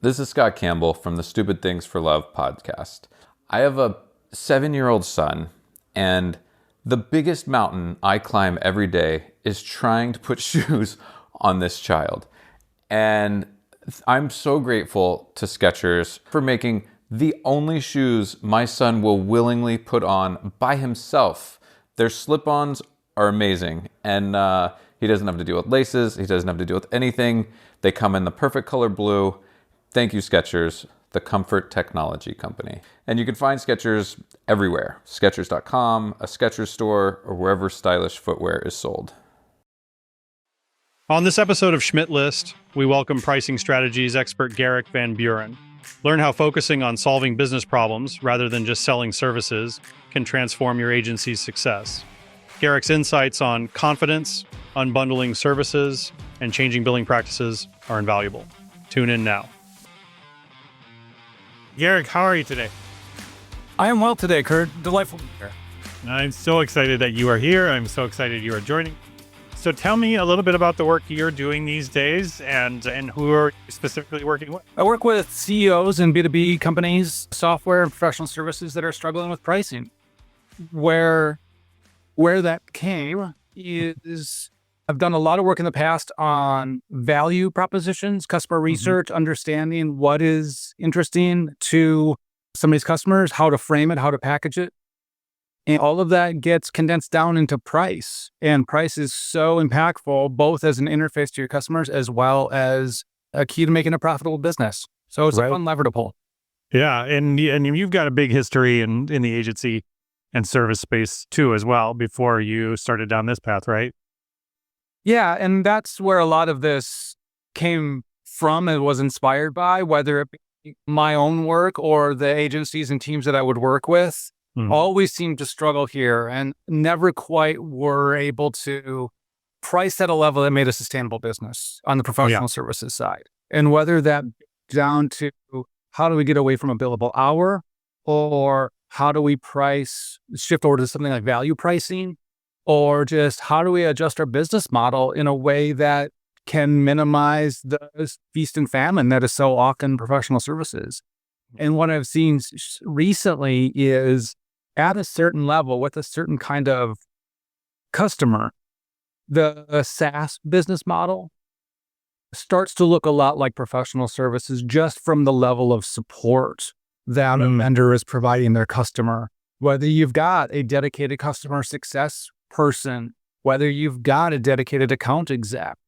This is Scott Campbell from the Stupid Things for Love podcast. I have a 7-year-old son, and the biggest mountain I climb every day is trying to put shoes on this child. And I'm so grateful to Skechers for making the only shoes my son will willingly put on by himself. Their slip-ons are amazing, and he doesn't have to deal with laces. He doesn't have to deal with anything. They come in the perfect color blue. Thank you, Skechers, the comfort technology company. And you can find Skechers everywhere. Skechers.com, a Skechers store, or wherever stylish footwear is sold. On this episode of Schmidt List, we welcome pricing strategies expert Garrick Van Buren. Learn how focusing on solving business problems rather than just selling services can transform your agency's success. Garrick's insights on confidence, unbundling services, and changing billing practices are invaluable. Tune in now. Garrick, how are you today? I am well today, Kurt. Delightful to be here. I'm so excited that you are here. I'm so excited you are joining. So tell me a little bit about the work you're doing these days and who are you specifically working with? I work with CEOs in B2B companies, software and professional services that are struggling with pricing. Where that came is I've done a lot of work in the past on value propositions, customer research, understanding what is interesting to somebody's customers, how to frame it, how to package it. And all of that gets condensed down into price. And price is so impactful, both as an interface to your customers, as well as a key to making a profitable business. So it's a fun lever to pull. Yeah. And you've got a big history in the agency and service space too, as well, before you started down this path, right? Yeah. And that's where a lot of this came from and was inspired by, whether it be my own work or the agencies and teams that I would work with. Always seemed to struggle here and never quite were able to price at a level that made a sustainable business on the professional services side. And whether that down to how do we get away from a billable hour, or how do we shift over to something like value pricing, or just how do we adjust our business model in a way that can minimize the feast and famine that is so often professional services. And what I've seen recently is at a certain level with a certain kind of customer, the SaaS business model starts to look a lot like professional services just from the level of support that a vendor is providing their customer. Whether you've got a dedicated customer success person, whether you've got a dedicated account exec,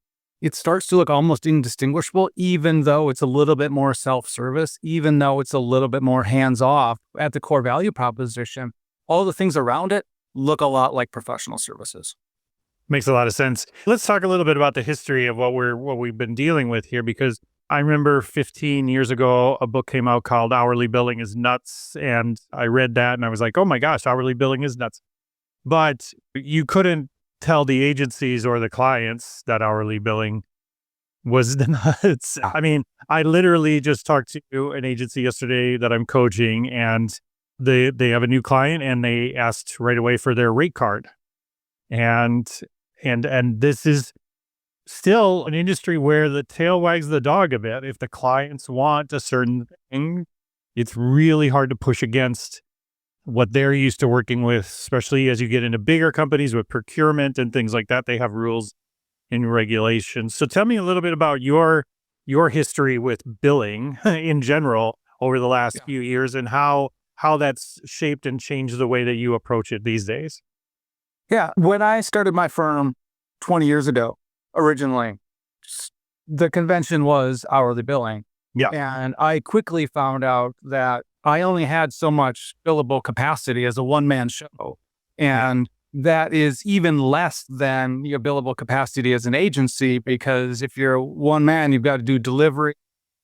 it starts to look almost indistinguishable, even though it's a little bit more self-service, even though it's a little bit more hands-off at the core value proposition. All the things around it look a lot like professional services. Makes a lot of sense. Let's talk a little bit about the history of what we've been dealing with here, because I remember 15 years ago, a book came out called Hourly Billing is Nuts. And I read that and I was like, oh my gosh, hourly billing is nuts. But you couldn't tell the agencies or the clients that hourly billing was nuts. I mean, I literally just talked to an agency yesterday that I'm coaching, and they have a new client and they asked right away for their rate card. And this is still an industry where the tail wags the dog a bit. If the clients want a certain thing, it's really hard to push against what they're used to working with, especially as you get into bigger companies with procurement and things like that. They have rules and regulations. So tell me a little bit about your history with billing in general over the last few years, and how that's shaped and changed the way that you approach it these days. Yeah. When I started my firm 20 years ago, originally, the convention was hourly billing. Yeah. And I quickly found out that I only had so much billable capacity as a one-man show. And that is even less than your billable capacity as an agency, because if you're one man, you've got to do delivery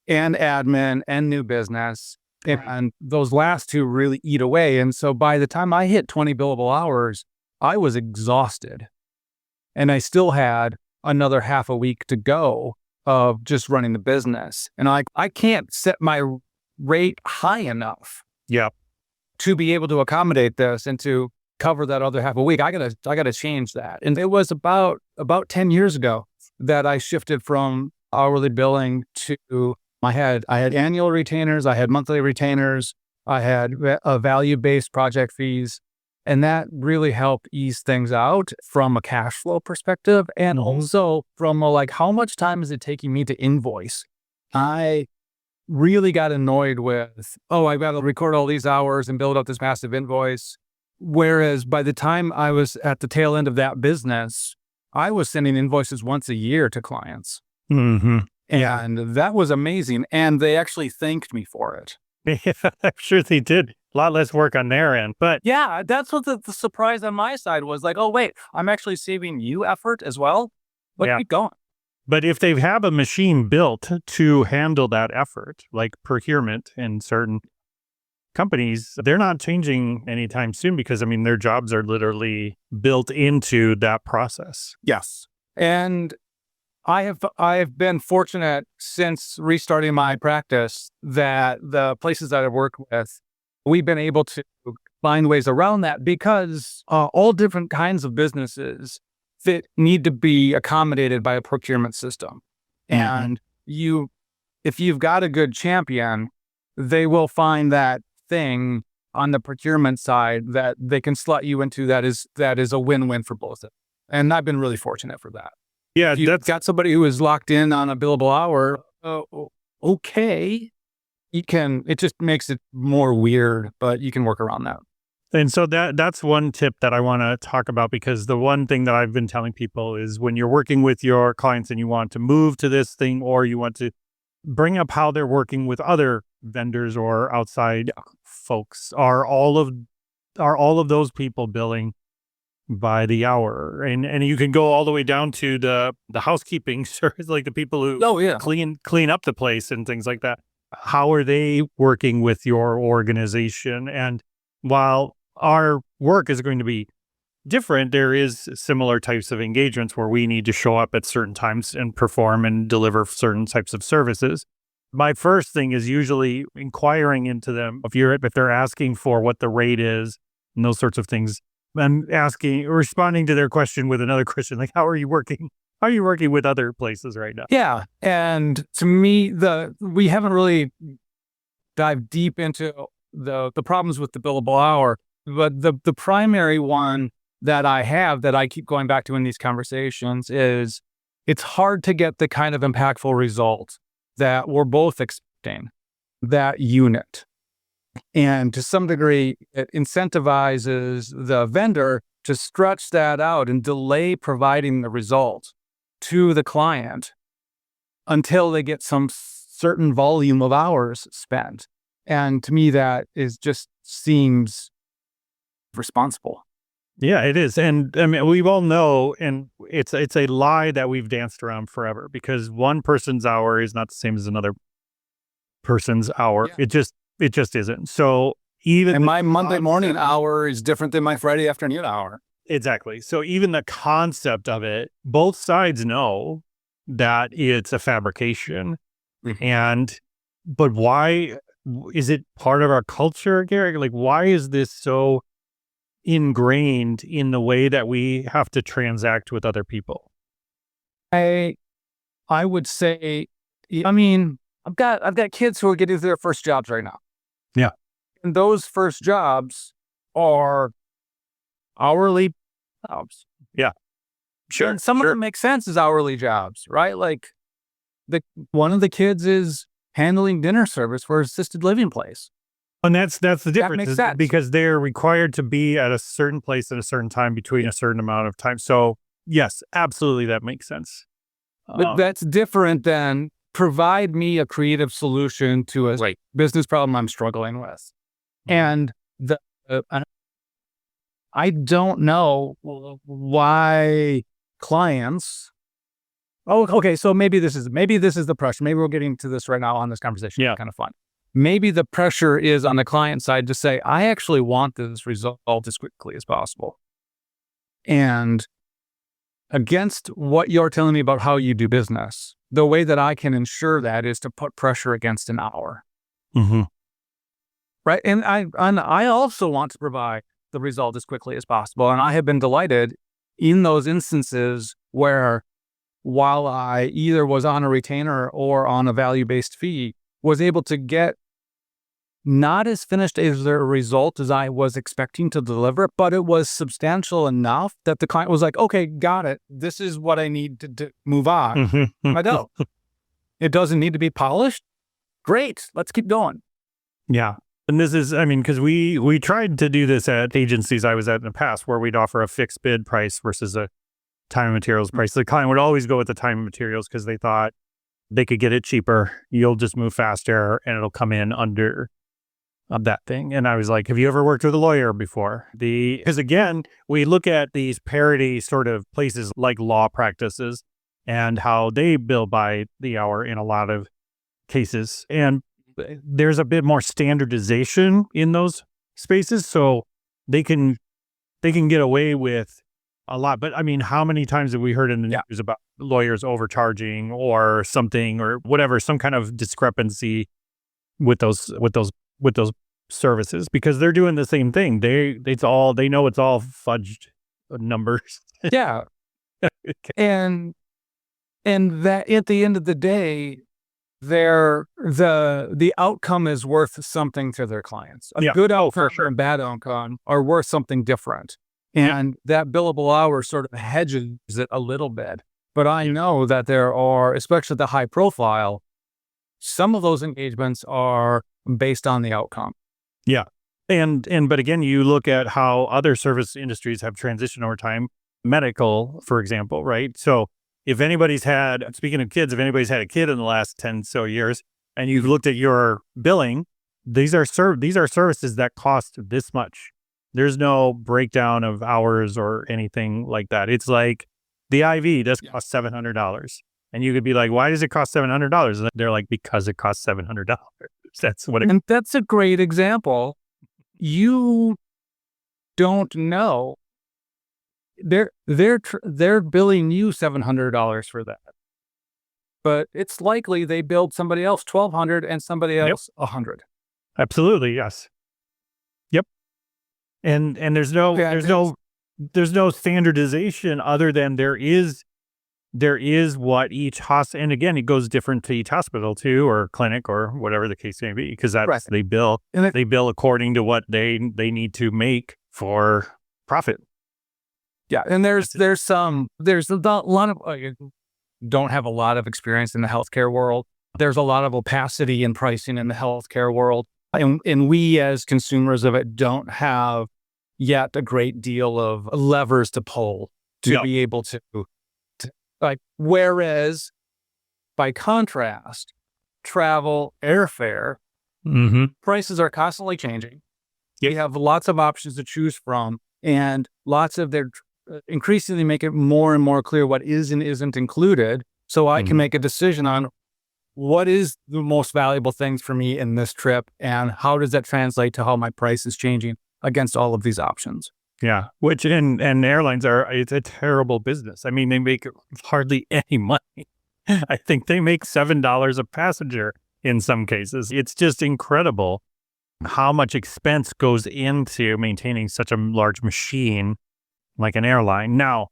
and admin and new business. And those last two really eat away. And so by the time I hit 20 billable hours, I was exhausted. And I still had another half a week to go of just running the business. And I can't set my rate high enough to be able to accommodate this and to cover that other half a week. I gotta change that. And it was about 10 years ago that I shifted from hourly billing to I had annual retainers, I had monthly retainers, I had value-based project fees, and that really helped ease things out from a cash flow perspective, and also from how much time is it taking me to invoice? I really got annoyed with, I've got to record all these hours and build up this massive invoice. Whereas by the time I was at the tail end of that business, I was sending invoices once a year to clients. Mm-hmm. And that was amazing. And they actually thanked me for it. Yeah, I'm sure they did. A lot less work on their end. But yeah, that's what the surprise on my side was, oh, wait, I'm actually saving you effort as well. But keep going. But if they have a machine built to handle that effort, like procurement in certain companies, they're not changing anytime soon because, their jobs are literally built into that process. Yes. And I've been fortunate since restarting my practice that the places that I've worked with, we've been able to find ways around that because all different kinds of businesses that need to be accommodated by a procurement system. And if you've got a good champion, they will find that thing on the procurement side that they can slot you into that is a win-win for both of them. And I've been really fortunate for that. Yeah, if you've got somebody who is locked in on a billable hour, okay. It just makes it more weird, but you can work around that. And so that's one tip that I want to talk about, because the one thing that I've been telling people is when you're working with your clients and you want to move to this thing, or you want to bring up how they're working with other vendors or outside folks, are all of those people billing by the hour? And you can go all the way down to the housekeeping service, like the people who clean up the place and things like that. How are they working with your organization? And while our work is going to be different, there is similar types of engagements where we need to show up at certain times and perform and deliver certain types of services. My first thing is usually inquiring into them. If they're asking for what the rate is and those sorts of things, I'm responding to their question with another question, like, how are you working? How are you working with other places right now? Yeah. And to me, we haven't really dived deep into the problems with the billable hour, but the primary one that I have that I keep going back to in these conversations is it's hard to get the kind of impactful result that we're both expecting, that unit. And to some degree, it incentivizes the vendor to stretch that out and delay providing the result to the client until they get some certain volume of hours spent. And to me, that seems responsible. Yeah, it is. And we all know, and it's a lie that we've danced around forever, because one person's hour is not the same as another person's hour. Yeah. It just isn't. So and my Monday morning hour is different than my Friday afternoon hour. Exactly. So even the concept of it, both sides know that it's a fabrication. Mm-hmm. But why is it part of our culture, Garrick? Like, why is this so ingrained in the way that we have to transact with other people? I would say, I've got kids who are getting their first jobs right now. Yeah. And those first jobs are hourly jobs. Yeah. Sure. And some of them make sense as hourly jobs, right? Like one of the kids is handling dinner service for assisted living place. And that's the difference. That makes sense. Because they're required to be at a certain place at a certain time between a certain amount of time. So yes, absolutely, that makes sense. But that's different than provide me a creative solution to a business problem I'm struggling with. And I don't know why clients. Oh, okay. So maybe this is the pressure. Maybe we're getting to this right now on this conversation. Yeah, it's kind of fun. Maybe the pressure is on the client side to say, I actually want this result as quickly as possible. And against what you're telling me about how you do business, the way that I can ensure that is to put pressure against an hour. Mm-hmm. Right. And I also want to provide the result as quickly as possible. And I have been delighted in those instances where while I either was on a retainer or on a value-based fee, was able to get not as finished as a result as I was expecting to deliver, but it was substantial enough that the client was like, okay, got it. This is what I need to move on. I don't. It doesn't need to be polished. Great. Let's keep going. Yeah. And this is, I mean, because we tried to do this at agencies I was at in the past where we'd offer a fixed bid price versus a time and materials price. The client would always go with the time and materials because they thought they could get it cheaper. You'll just move faster and it'll come in under that thing. And I was like, have you ever worked with a lawyer before? Because again, we look at these parity sort of places like law practices and how they bill by the hour in a lot of cases. And there's a bit more standardization in those spaces. So they can get away with a lot. But I mean, how many times have we heard in the news about lawyers overcharging or something or whatever, some kind of discrepancy with those services, because they're doing the same thing. They know it's all fudged numbers. Yeah. And that at the end of the day, the outcome is worth something to their clients. A good outcome and bad outcome are worth something different. And that billable hour sort of hedges it a little bit. But I know that there are, especially the high profile, some of those engagements are based on the outcome. Yeah. But again, you look at how other service industries have transitioned over time, medical, for example, right? So if anybody's had, speaking of kids, if anybody's had a kid in the last 10 so years and you've looked at your billing, these are services that cost this much. There's no breakdown of hours or anything like that. It's like the IV does cost $700. And you could be like, why does it cost $700? And they're like, because it costs $700. That's what it. And that's a great example. You don't know. They're billing you $700 for that, but it's likely they billed somebody else $1,200 and somebody else $100. Absolutely, yes. Yep. And there's no standardization other than there is what each hospital, and again, it goes different to each hospital too, or clinic, or whatever the case may be, because that's they bill according to what they need to make for profit. Yeah, and there's a lot of don't have a lot of experience in the healthcare world. There's a lot of opacity in pricing in the healthcare world, and we as consumers of it don't have yet a great deal of levers to pull to be able to like. Whereas, by contrast, travel, airfare, prices are constantly changing. Yep. We have lots of options to choose from, and lots of their increasingly make it more and more clear what is and isn't included, so I can make a decision on what is the most valuable things for me in this trip, and how does that translate to how my price is changing against all of these options. Yeah, which and airlines it's a terrible business. I mean, they make hardly any money. I think they make $7 a passenger in some cases. It's just incredible how much expense goes into maintaining such a large machine like an airline. Now,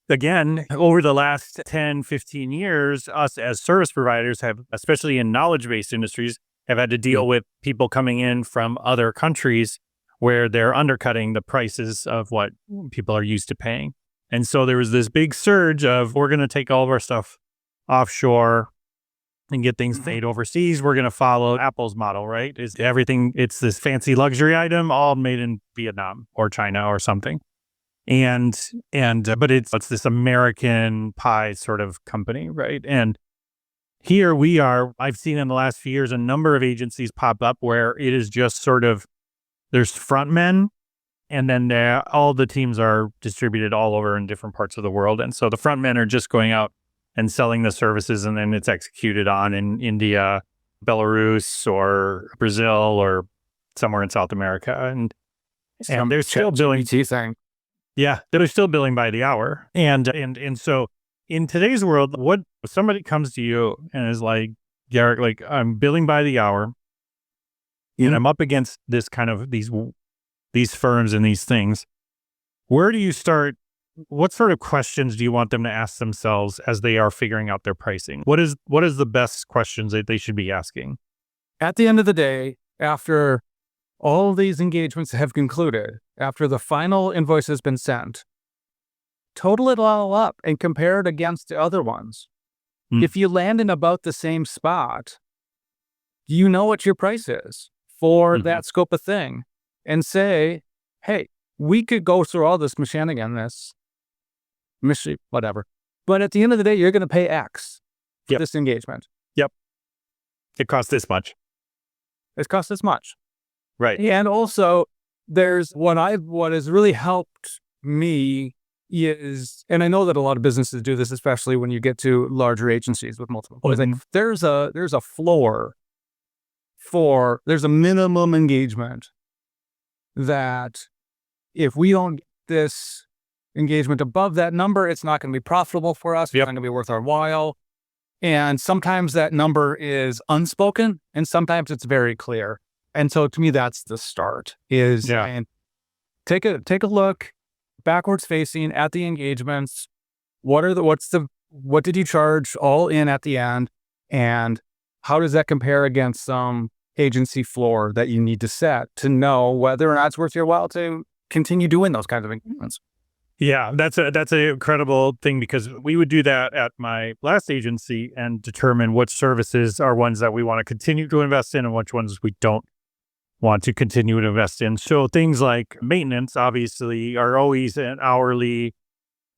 again, over the last 10, 15 years, us as service providers have, especially in knowledge-based industries, have had to deal with people coming in from other countries where they're undercutting the prices of what people are used to paying. And so there was this big surge of, we're going to take all of our stuff offshore and get things made overseas. We're going to follow Apple's model, right? Is everything, it's this fancy luxury item, all made in Vietnam or China or something. But it's this American pie sort of company, right? And here we are, I've seen in the last few years, a number of agencies pop up where it is just sort of, there's front men, and then all the teams are distributed all over in different parts of the world. And so the front men are just going out and selling the services, and then it's executed on in India, Belarus, or Brazil, or somewhere in South America. And they're still billing. Yeah, they're still billing by the hour. And so in today's world, what somebody comes to you and is like, Garrick, like, I'm billing by the hour, and I'm up against this kind of these firms and these things. Where do you start what sort of questions do you want them to ask themselves as they are figuring out their pricing? What is the best questions that they should be asking? At the end of the day, after all these engagements have concluded, after the final invoice has been sent, total it all up and compare it against the other ones. If you land in about the same spot, you know what your price is for that scope of thing, and say, hey, we could go through all this whatever. But at the end of the day, you're going to pay X for this engagement. Yep. It costs this much. It costs this much. Right. And also, there's what has really helped me is, and I know that a lot of businesses do this, especially when you get to larger agencies with multiple employees. There's a floor there's a minimum engagement that if we don't get this engagement above that number, it's not going to be profitable for us. It's not going to be worth our while. And sometimes that number is unspoken, and sometimes it's very clear. And so to me, that's the start and take a look backwards facing at the engagements. What did you charge all in at the end? And how does that compare against some agency floor that you need to set to know whether or not it's worth your while to continue doing those kinds of engagements? Yeah, that's an incredible thing, because we would do that at my last agency and determine which services are ones that we want to continue to invest in and which ones we don't want to continue to invest in. So things like maintenance, obviously, are always an hourly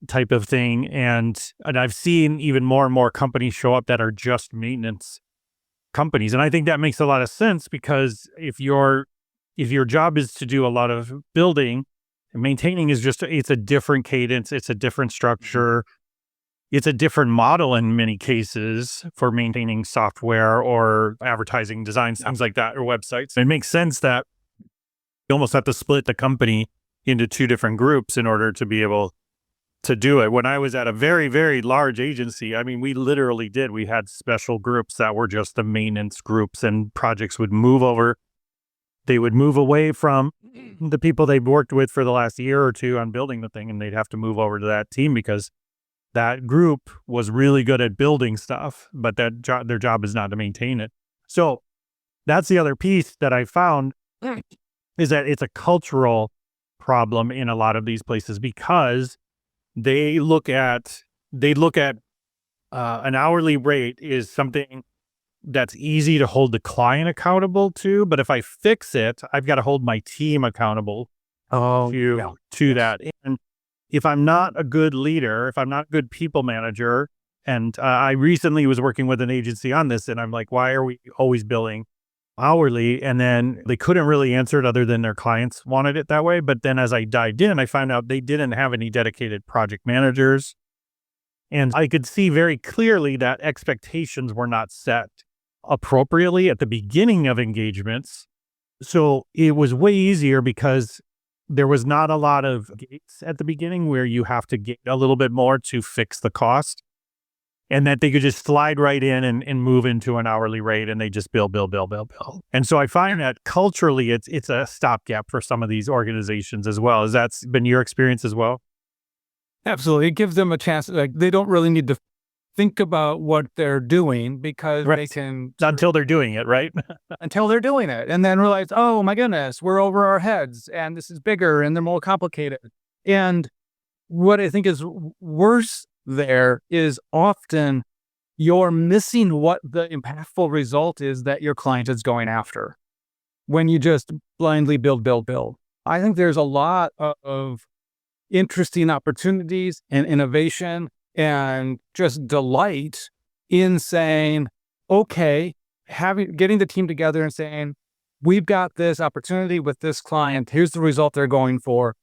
type of thing. And I've seen even more and more companies show up that are just maintenance companies. And I think that makes a lot of sense, because if your job is to do a lot of building, maintaining is it's a different cadence, it's a different structure, it's a different model in many cases for maintaining software or advertising designs, things like that, or websites. It makes sense that you almost have to split the company into two different groups in order to be able to do it. When I was at a very, very large agency, I mean, we literally did. We had special groups that were just the maintenance groups, and projects would move over. They would move away from the people they've worked with for the last year or two on building the thing, and they'd have to move over to that team because that group was really good at building stuff, but their job is not to maintain it. So that's the other piece that I found, is that it's a cultural problem in a lot of these places, because they look at an hourly rate is something that's easy to hold the client accountable to, but if I fix it, I've got to hold my team accountable to that. And if I'm not a good leader, if I'm not a good people manager, and I recently was working with an agency on this, and I'm like, why are we always billing hourly? And then they couldn't really answer it other than their clients wanted it that way. But then as I dived in, I found out they didn't have any dedicated project managers. And I could see very clearly that expectations were not set appropriately at the beginning of engagements. So it was way easier because there was not a lot of gates at the beginning where you have to get a little bit more to fix the cost, and that they could just slide right in and move into an hourly rate, and they just bill. And so I find that culturally it's a stopgap for some of these organizations as well. Has that been your experience as well? Absolutely. It gives them a chance. Like, they don't really need to think about what they're doing, because they can... Until they're doing it, right? Until they're doing it. And then realize, oh my goodness, we're over our heads, and this is bigger, and they're more complicated. And what I think is worse there is often you're missing what the impactful result is that your client is going after when you just blindly build. I think there's a lot of interesting opportunities and innovation and just delight in saying, okay, getting the team together and saying, we've got this opportunity with this client. Here's the result they're going for.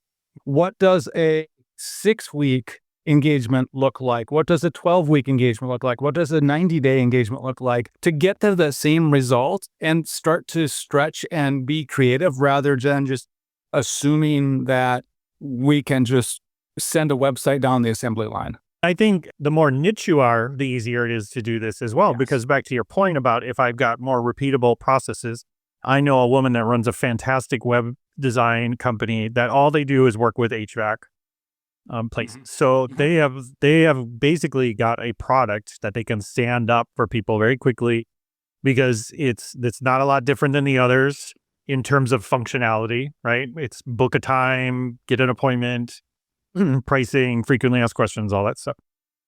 What does a 6-week engagement look like? What does a 12-week engagement look like? What does a 90-day engagement look like, to get to the same result and start to stretch and be creative, rather than just assuming that we can just send a website down the assembly line. I think the more niche you are, the easier it is to do this as well. Yes. Because back to your point about if I've got more repeatable processes, I know a woman that runs a fantastic web design company that all they do is work with HVAC. places. So they have basically got a product that they can stand up for people very quickly, because it's not a lot different than the others in terms of functionality, right? It's book a time, get an appointment, pricing, frequently asked questions, all that stuff.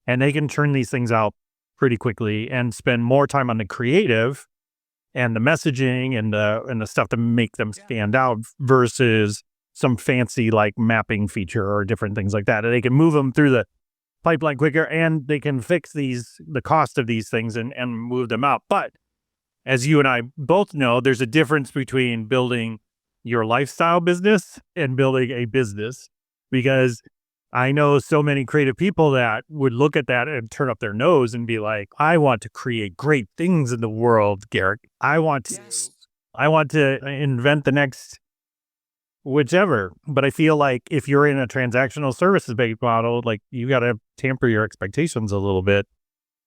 And they can turn these things out pretty quickly and spend more time on the creative and the messaging and the stuff to make them stand out versus some fancy like mapping feature or different things like that. And they can move them through the pipeline quicker, and they can fix the cost of these things and move them out. But as you and I both know, there's a difference between building your lifestyle business and building a business, because I know so many creative people that would look at that and turn up their nose and be like, I want to create great things in the world, Garrick. I want to invent the next whichever. But I feel like if you're in a transactional services-based model, like you got to tamper your expectations a little bit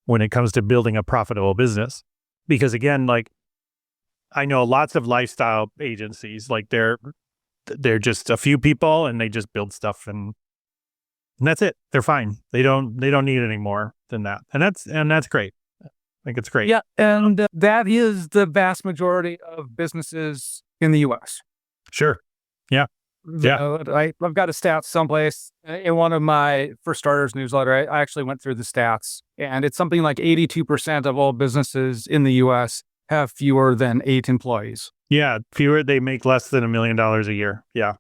when it comes to building a profitable business. Because again, like I know lots of lifestyle agencies, like they're just a few people and they just build stuff and that's it. They're fine. They don't need any more than that. And that's great. I think it's great. Yeah. And that is the vast majority of businesses in the US. Sure. Yeah. Yeah. I've got a stats someplace in one of my For Starters newsletter. I actually went through the stats, and it's something like 82% of all businesses in the US have fewer than 8 employees. Yeah. Fewer, they make less than $1 million a year. Yeah.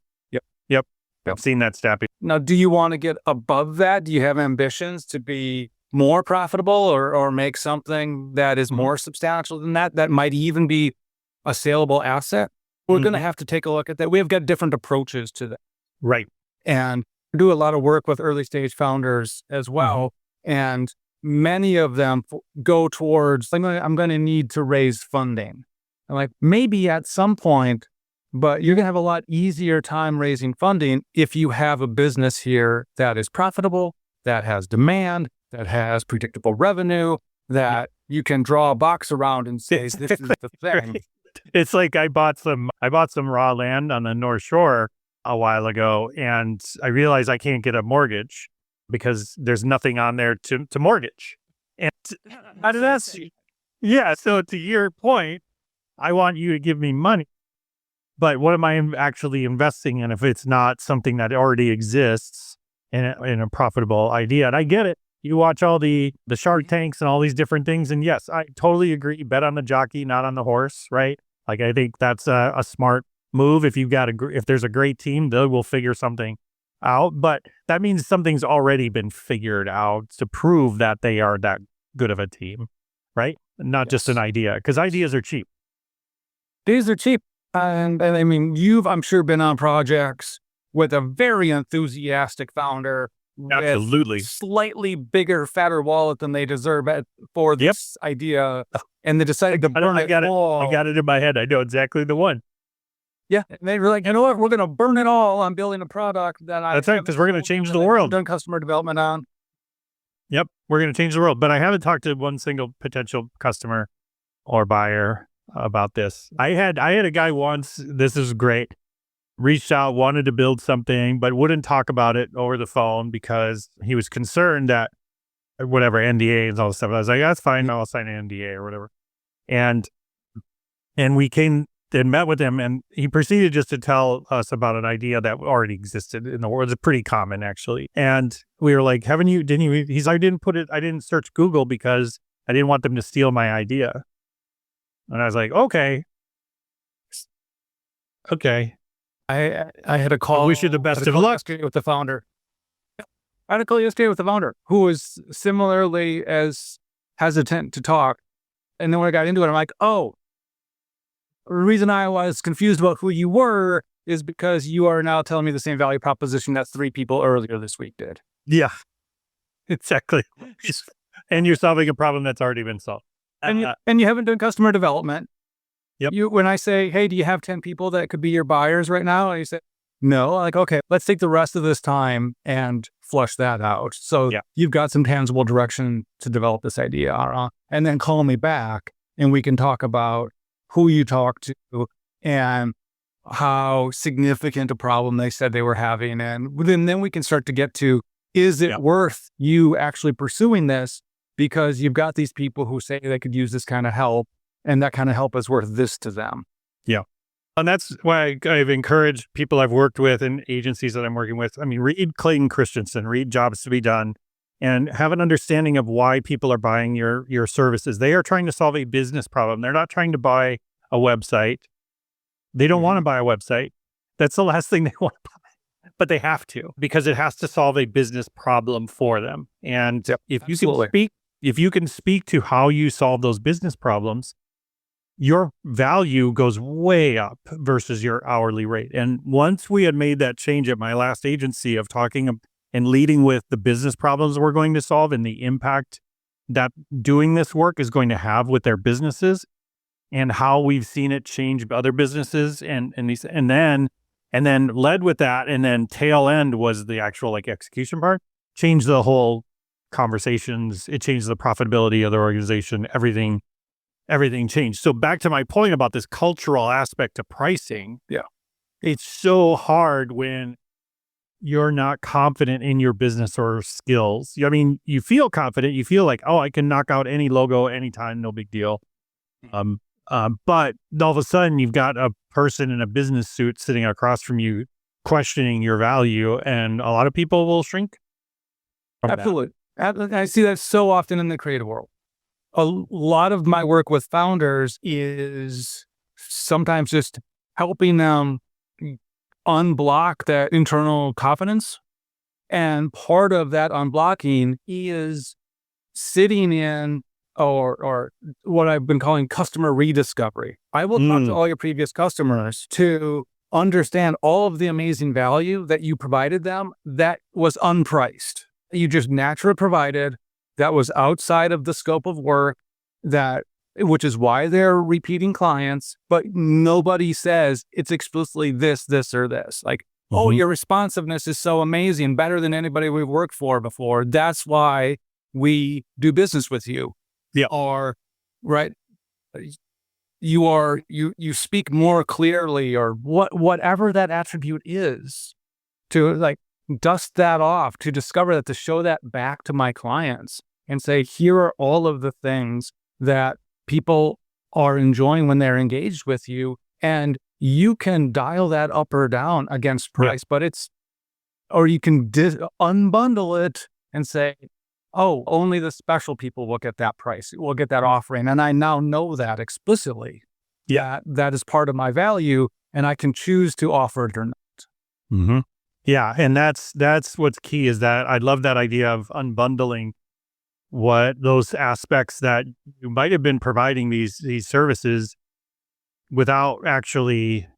Yep. I've seen that stat. Now, do you want to get above that? Do you have ambitions to be more profitable or make something that is more substantial than that? That might even be a saleable asset. We're going to have to take a look at that. We have got different approaches to that. Right. And we do a lot of work with early stage founders as well. And many of them go towards, I'm going to need to raise funding. I'm like, maybe at some point, but you're going to have a lot easier time raising funding if you have a business here that is profitable, that has demand, that has predictable revenue, that you can draw a box around and say, this is the thing. Right. It's like I bought some raw land on the North Shore a while ago, and I realized I can't get a mortgage because there's nothing on there to mortgage. And how did that? Yeah. So to your point, I want you to give me money. But what am I actually investing in if it's not something that already exists in a profitable idea? And I get it. You watch all the Shark Tanks and all these different things. And yes, I totally agree. Bet on the jockey, not on the horse, right? Like, I think that's a smart move. If there's a great team, they will figure something out. But that means something's already been figured out to prove that they are that good of a team, right? Not just an idea, because ideas are cheap. These are cheap. And I mean, I'm sure been on projects with a very enthusiastic founder. Absolutely. With slightly bigger, fatter wallet than they deserve for this idea. And they decided to burn it all. I got it in my head. I know exactly the one. Yeah. And they were like, you know what? We're going to burn it all on building a product that's right, because we're going to change the world. Done customer development on. Yep. We're going to change the world. But I haven't talked to one single potential customer or buyer about this. I had a guy once, this is great, reached out, wanted to build something, but wouldn't talk about it over the phone because he was concerned that whatever, NDA and all this stuff. I was like, that's fine, I'll sign an NDA or whatever. And we came and met with him, and he proceeded just to tell us about an idea that already existed in the world. It's pretty common, actually. And we were like, he's like, I didn't search Google because I didn't want them to steal my idea. And I was like, okay. I had a call. I wish you the best of luck with the founder. I had a call yesterday with the founder who was similarly as hesitant to talk. And then when I got into it, I'm like, oh, the reason I was confused about who you were is because you are now telling me the same value proposition that 3 people earlier this week did. Yeah, exactly. And you're solving a problem that's already been solved. And you haven't done customer development. Yep. When I say, hey, do you have 10 people that could be your buyers right now? And you say, no. I'm like, okay, let's take the rest of this time and flush that out. So you've got some tangible direction to develop this idea. And then call me back and we can talk about who you talk to and how significant a problem they said they were having. And then we can start to get to, is it worth you actually pursuing this? Because you've got these people who say they could use this kind of help, and that kind of help is worth this to them. Yeah. And that's why I've encouraged people I've worked with and agencies that I'm working with. I mean, read Clayton Christensen, read Jobs to be Done, and have an understanding of why people are buying your services. They are trying to solve a business problem. They're not trying to buy a website. They don't want to buy a website. That's the last thing they want to buy, but they have to, because it has to solve a business problem for them. And if you can speak to how you solve those business problems, your value goes way up versus your hourly rate. And once we had made that change at my last agency of talking and leading with the business problems we're going to solve and the impact that doing this work is going to have with their businesses, and how we've seen it change other businesses, and then led with that, and then tail end was the actual execution part, changed the whole conversations. It changed the profitability of the organization. Everything changed. So back to my point about this cultural aspect of pricing. Yeah. It's so hard when you're not confident in your business or skills. I mean, you feel confident. You feel like, oh, I can knock out any logo anytime, no big deal. But all of a sudden you've got a person in a business suit sitting across from you questioning your value, and a lot of people will shrink from Absolutely. I see that so often in the creative world. A lot of my work with founders is sometimes just helping them unblock that internal confidence. And part of that unblocking is sitting in or what I've been calling customer rediscovery. I will talk to all your previous customers to understand all of the amazing value that you provided them that was unpriced. You just naturally provided, that was outside of the scope of work, which is why they're repeating clients, but nobody says it's explicitly this, or this. Oh, your responsiveness is so amazing, better than anybody we've worked for before. That's why we do business with you. Yeah. Or, right, you speak more clearly, or whatever that attribute is, to dust that off, to discover that, to show that back to my clients and say, here are all of the things that people are enjoying when they're engaged with you. And you can dial that up or down against price, but or you can unbundle it and say, oh, only the special people will get that price, will get that offering. And I now know that explicitly. Yeah. That is part of my value, and I can choose to offer it or not. Mm-hmm. Yeah. And that's what's key, is that I love that idea of unbundling what those aspects that you might have been providing these services without actually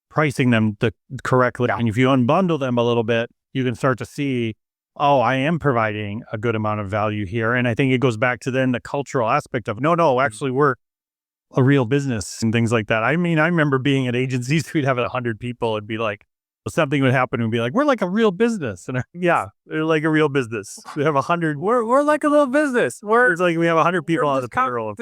pricing them correctly. Yeah. And if you unbundle them a little bit, you can start to see, oh, I am providing a good amount of value here. And I think it goes back to then the cultural aspect of, no, actually we're a real business and things like that. I mean, I remember being at agencies, we'd have 100 people and be like, something would happen and be like, we're like a real business. And they're like a real business. We have 100. We're like a little business. It's like we have 100 people on the payroll.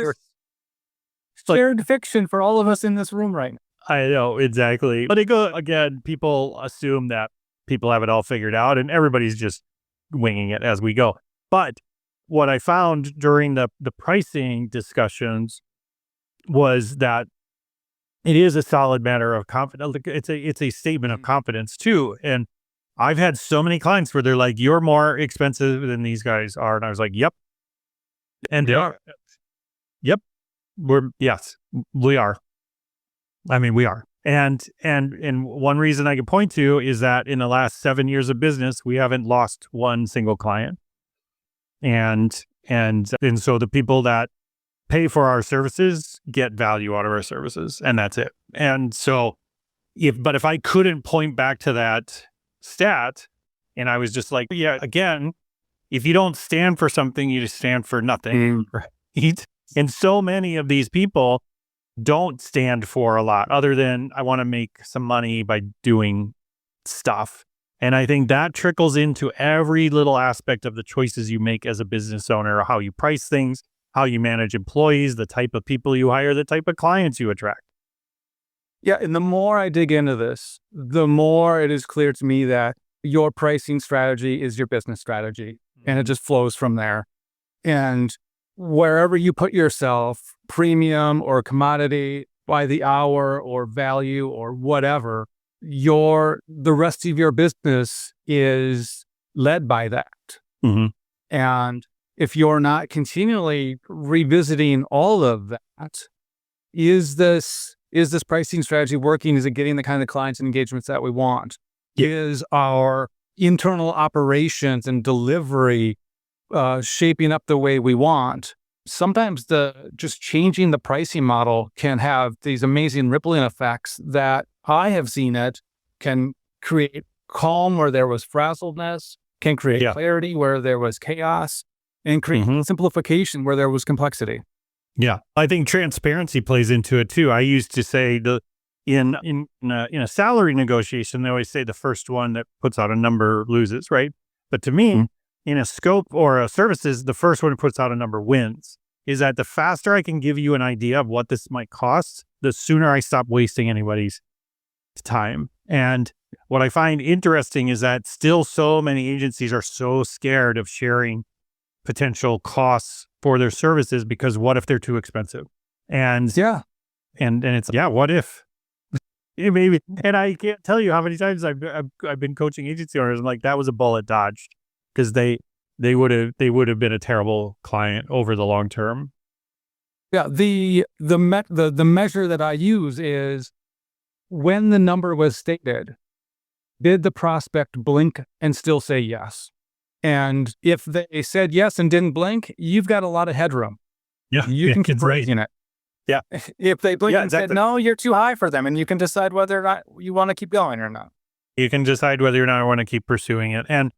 Shared fiction for all of us in this room right now. I know, exactly. But again, people assume that people have it all figured out and everybody's just winging it as we go. But what I found during the pricing discussions was that it is a solid matter of confidence. It's a statement of confidence too. And I've had so many clients where they're like, you're more expensive than these guys are. And I was like, yep. And they are. Yep. Yes, we are. I mean, we are. And one reason I can point to is that in the last 7 years of business, we haven't lost one single client. And so the people that pay for our services get value out of our services, and that's it. And so if I couldn't point back to that stat, and I was just like, yeah, again, if you don't stand for something, you just stand for nothing, right? And so many of these people don't stand for a lot other than I want to make some money by doing stuff. And I think that trickles into every little aspect of the choices you make as a business owner, how you price things, how you manage employees, the type of people you hire, the type of clients you attract. Yeah, and the more I dig into this, the more it is clear to me that your pricing strategy is your business strategy, and it just flows from there. And wherever you put yourself, premium or commodity, by the hour or value or whatever, the rest of your business is led by that. Mm-hmm. And if you're not continually revisiting all of that, is this pricing strategy working? Is it getting the kind of clients and engagements that we want? Yeah. Is our internal operations and delivery shaping up the way we want? Sometimes just changing the pricing model can have these amazing rippling effects that I have seen it can create calm where there was frazzledness, can create clarity where there was chaos, and create simplification where there was complexity. Yeah, I think transparency plays into it too. I used to say in a salary negotiation, they always say the first one that puts out a number loses, right? But to me, in a scope or a services, the first one who puts out a number wins. Is that the faster I can give you an idea of what this might cost, the sooner I stop wasting anybody's time. And what I find interesting is that still so many agencies are so scared of sharing potential costs for their services because what if they're too expensive? And and it's what if? Maybe, and I can't tell you how many times I've been coaching agency owners. I'm like, that was a bullet dodged because they would have been a terrible client over the long term. Yeah, the measure that I use is when the number was stated, did the prospect blink and still say yes? And if they said yes and didn't blink, you've got a lot of headroom. Yeah, you can keep raising it. Yeah. If they blinked and said no, you're too high for them, and you can decide whether or not you want to keep going or not. You can decide whether or not you want to keep pursuing it. And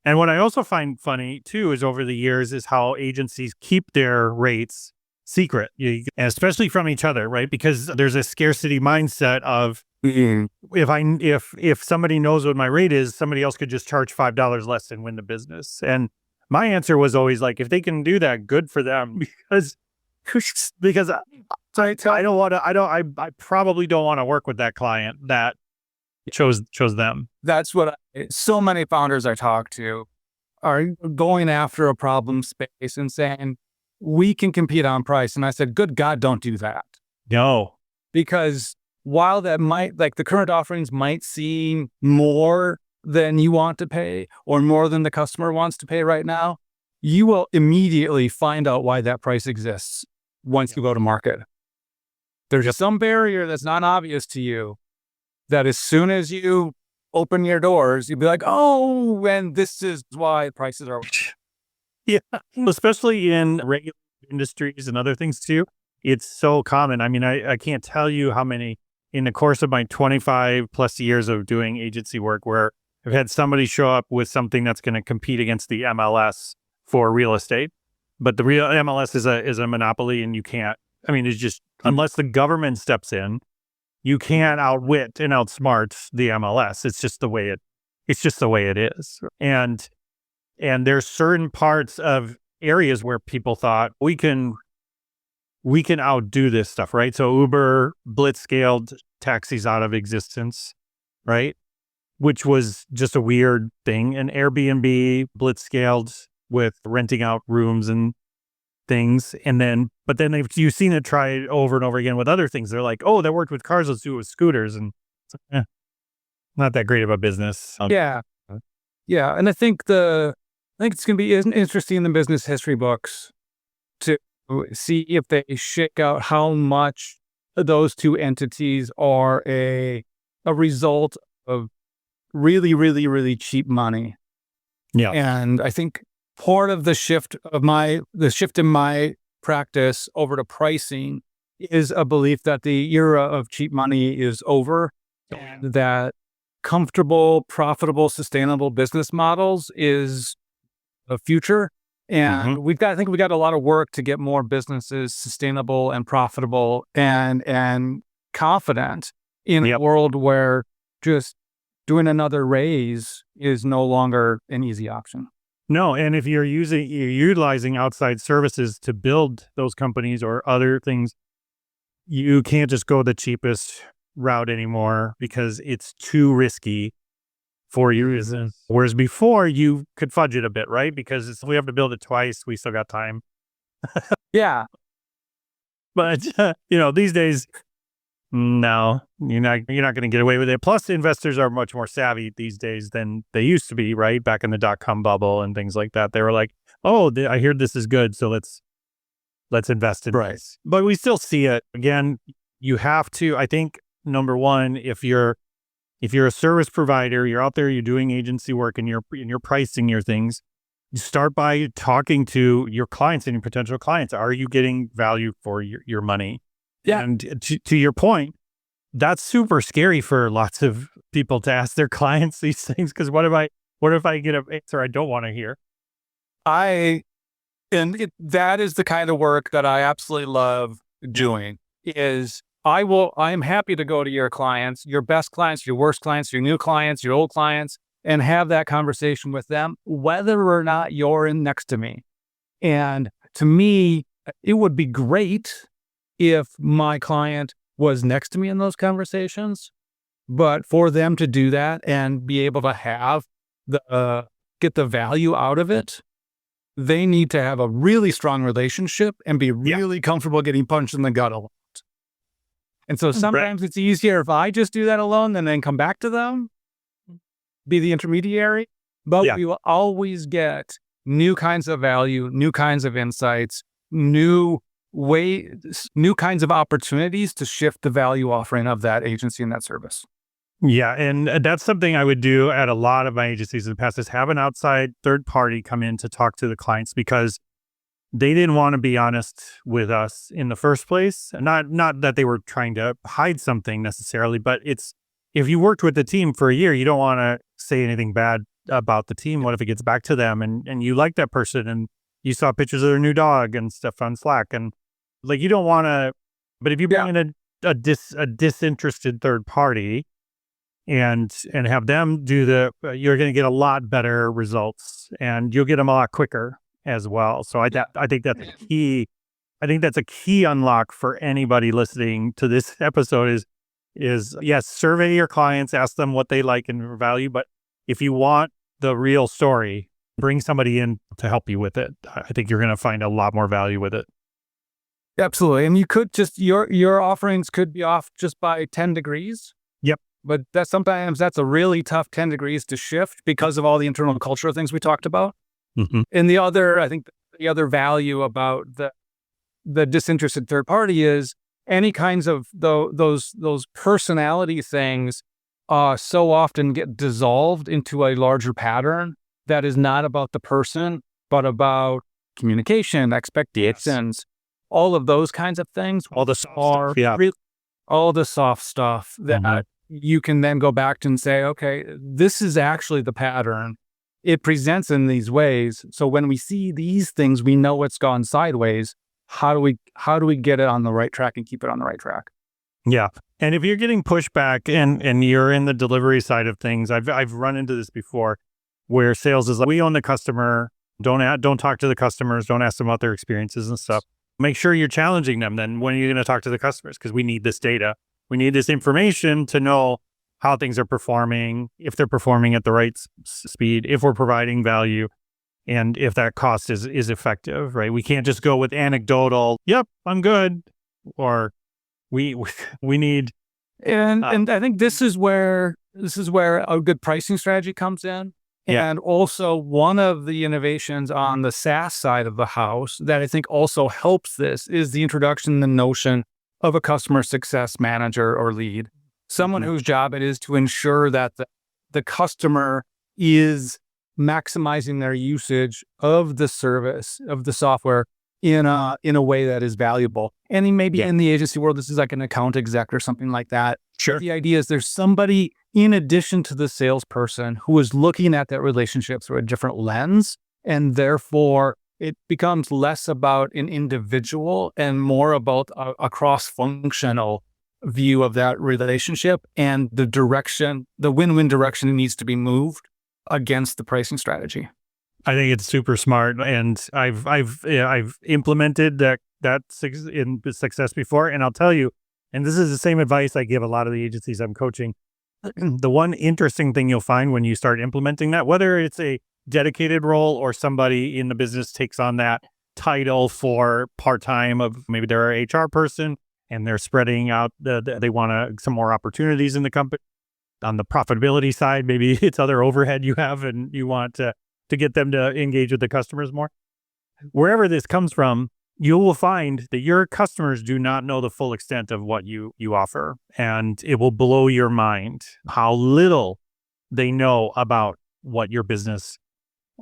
what I also find funny too is over the years is how agencies keep their rates secret, and especially from each other, right? Because there's a scarcity mindset of if somebody knows what my rate is, somebody else could just charge $5 less and win the business. And my answer was always like, if they can do that, good for them, because I probably don't want to work with that client that chose them. That's what so many founders I talk to are going after a problem space and saying, we can compete on price. And I said, good God, don't do that. No. Because while that might, like the current offerings might seem more than you want to pay or more than the customer wants to pay right now, you will immediately find out why that price exists once you go to market. There's just some barrier that's not obvious to you that as soon as you open your doors, you'll be like, oh, and this is why prices are. Yeah, especially in regular industries and other things too. It's so common. I mean, I can't tell you how many in the course of my 25 plus years of doing agency work where I've had somebody show up with something that's going to compete against the MLS for real estate. But the real MLS is a monopoly, and you can't, I mean, it's just, unless the government steps in, you can't outwit and outsmart the MLS. It's just the way it is. And there's certain parts of areas where people thought we can outdo this stuff, right? So Uber blitzscaled taxis out of existence, right? Which was just a weird thing. And Airbnb blitzscaled with renting out rooms and things. But then you've seen it try over and over again with other things. They're like, oh, that worked with cars, let's do it with scooters. And not that great of a business. Yeah. And I think it's going to be interesting in the business history books to see if they shake out how much those two entities are a result of really, really, really cheap money. Yeah. And I think part of the shift in my practice over to pricing is a belief that the era of cheap money is over, and that comfortable, profitable, sustainable business models is the future. And I think we got a lot of work to get more businesses sustainable and profitable and confident in a world where just doing another raise is no longer an easy option. No, and if you're utilizing outside services to build those companies or other things, you can't just go the cheapest route anymore because it's too risky for you. Whereas before you could fudge it a bit, right? Because if we have to build it twice, we still got time. Yeah. But these days, no, you're not going to get away with it. Plus, investors are much more savvy these days than they used to be, right? Back in the .com bubble and things like that, they were like, "Oh, I hear this is good, so let's invest in this." But we still see it. Again, you have to. I think number one, if you're a service provider, you're out there, you're doing agency work, and you're pricing your things. You start by talking to your clients and your potential clients. Are you getting value for your money? Yeah. And to your point, that's super scary for lots of people to ask their clients these things. Because what if I get an answer I don't want to hear? That is the kind of work that I absolutely love doing. I'm happy to go to your clients, your best clients, your worst clients, your new clients, your old clients, and have that conversation with them, whether or not you're in next to me. And to me, it would be great if my client was next to me in those conversations, but for them to do that and be able to have get the value out of it, they need to have a really strong relationship and be really comfortable getting punched in the gut a lot. And so sometimes it's easier if I just do that alone and then come back to them, be the intermediary, but we will always get new kinds of value, new kinds of insights, new kinds of opportunities to shift the value offering of that agency and that service. Yeah, and that's something I would do at a lot of my agencies in the past, is have an outside third party come in to talk to the clients, because they didn't want to be honest with us in the first place. Not that they were trying to hide something necessarily, but it's, if you worked with the team for a year, you don't want to say anything bad about the team. What if it gets back to them and you like that person and you saw pictures of their new dog and stuff on Slack, and like, you don't want to. But if you bring in a disinterested third party and have them do you're going to get a lot better results, and you'll get them a lot quicker as well. So I think that's a key. I think that's a key unlock for anybody listening to this episode is yes, survey your clients, ask them what they like and value. But if you want the real story, bring somebody in to help you with it. I think you're going to find a lot more value with it. Absolutely. And you could just, your offerings could be off just by 10 degrees. Yep. But sometimes that's a really tough 10 degrees to shift because of all the internal cultural things we talked about. Mm-hmm. And I think the other value about the disinterested third party is any kinds of those personality things so often get dissolved into a larger pattern that is not about the person, but about communication, expectations, all of those kinds of things. All the soft stuff, all the soft stuff that you can then go back to and say, okay, this is actually the pattern. It presents in these ways. So when we see these things, we know it's gone sideways. How do we get it on the right track and keep it on the right track? Yeah. And if you're getting pushback and you're in the delivery side of things, I've run into this before, where sales is like, we own the customer. Don't talk to the customers. Don't ask them about their experiences and stuff. Make sure you're challenging them. Then when are you going to talk to the customers? Because we need this data. We need this information to know how things are performing, if they're performing at the right speed, if we're providing value, and if that cost is effective, right? We can't just go with anecdotal, yep, I'm good, or we need. And I think this is where a good pricing strategy comes in. Yeah. And also one of the innovations on the SaaS side of the house that I think also helps this is the introduction, the notion of a customer success manager or lead, someone whose job it is to ensure that the customer is maximizing their usage of the service, of the software in a way that is valuable. And maybe in the agency world, this is like an account exec or something like that. Sure. The idea is there's somebody in addition to the salesperson who is looking at that relationship through a different lens, and therefore it becomes less about an individual and more about a cross-functional view of that relationship and the win-win direction that needs to be moved against the pricing strategy. I think it's super smart, and I've implemented that in success before, and I'll tell you, and this is the same advice I give a lot of the agencies I'm coaching. The one interesting thing you'll find when you start implementing that, whether it's a dedicated role or somebody in the business takes on that title for part-time of maybe they're an HR person and they're spreading out, they want some more opportunities in the company. On the profitability side, maybe it's other overhead you have and you want to get them to engage with the customers more. Wherever this comes from, you will find that your customers do not know the full extent of what you offer. And it will blow your mind how little they know about what your business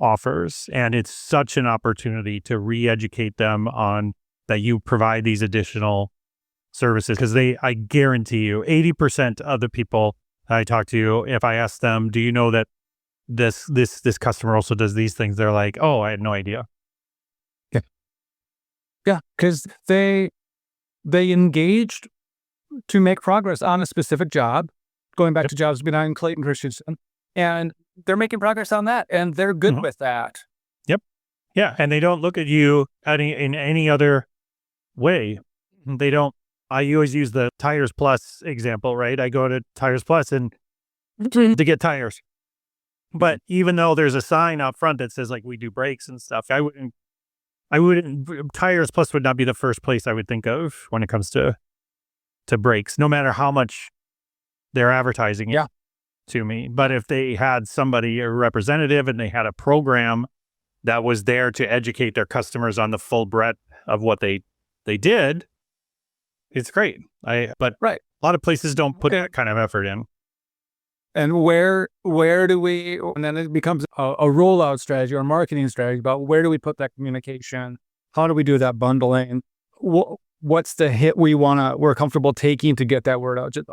offers. And it's such an opportunity to re-educate them on that you provide these additional services. Because I guarantee you, 80% of the people I talk to, if I ask them, do you know that this customer also does these things? They're like, oh, I had no idea. Yeah, because they engaged to make progress on a specific job, going back to jobs behind Clayton Christensen, and they're making progress on that, and they're good with that. Yep. Yeah, and they don't look at you in any other way. They don't. I always use the Tires Plus example, right? I go to Tires Plus and to get tires. But even though there's a sign out front that says like we do brakes and stuff, I wouldn't, Tires Plus would not be the first place I would think of when it comes to brakes, no matter how much they're advertising it to me. But if they had somebody, a representative, and they had a program that was there to educate their customers on the full breadth of what they did, it's great. But a lot of places don't put that kind of effort in. And where do we, and then it becomes a rollout strategy or a marketing strategy about where do we put that communication? How do we do that bundling? What's the hit we're comfortable taking to get that word out? Just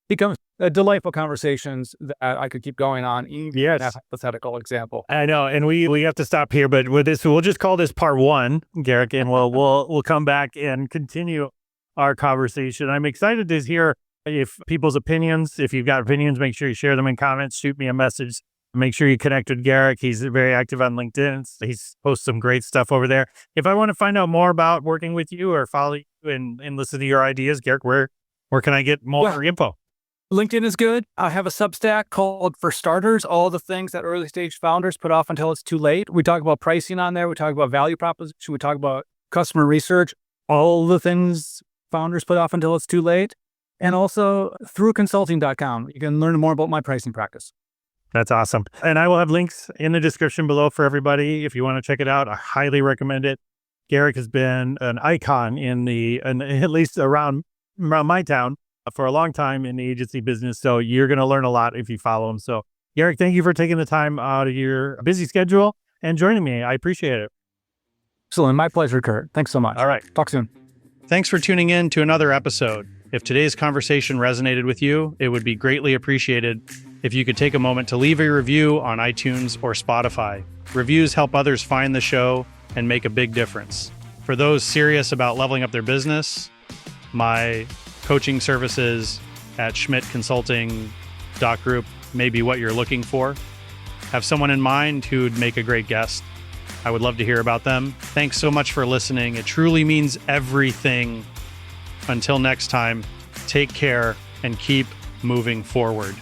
becomes delightful conversations that I could keep going on. Yes. That hypothetical example. I know. And we have to stop here, but with this, we'll just call this part 1, Garrick, and we'll come back and continue our conversation. I'm excited to hear if people's opinions. If you've got opinions, make sure you share them in comments, shoot me a message. Make sure you connect with Garrick. He's very active on LinkedIn. He posts some great stuff over there. If I want to find out more about working with you or follow you and listen to your ideas, Garrick, where can I get more info? LinkedIn is good. I have a Substack called For Starters, all the things that early stage founders put off until it's too late. We talk about pricing on there. We talk about value proposition. We talk about customer research, all the things founders put off until it's too late. And also through consulting.com, you can learn more about my pricing practice. That's awesome. And I will have links in the description below for everybody. If you want to check it out, I highly recommend it. Garrick has been an icon at least around my town for a long time in the agency business. So you're going to learn a lot if you follow him. So Garrick, thank you for taking the time out of your busy schedule and joining me. I appreciate it. Excellent. My pleasure, Kurt. Thanks so much. All right. Talk soon. Thanks for tuning in to another episode. If today's conversation resonated with you, it would be greatly appreciated if you could take a moment to leave a review on iTunes or Spotify. Reviews help others find the show and make a big difference. For those serious about leveling up their business, my coaching services at Schmidt Consulting Group may be what you're looking for. Have someone in mind who'd make a great guest. I would love to hear about them. Thanks so much for listening. It truly means everything. Until next time, take care and keep moving forward.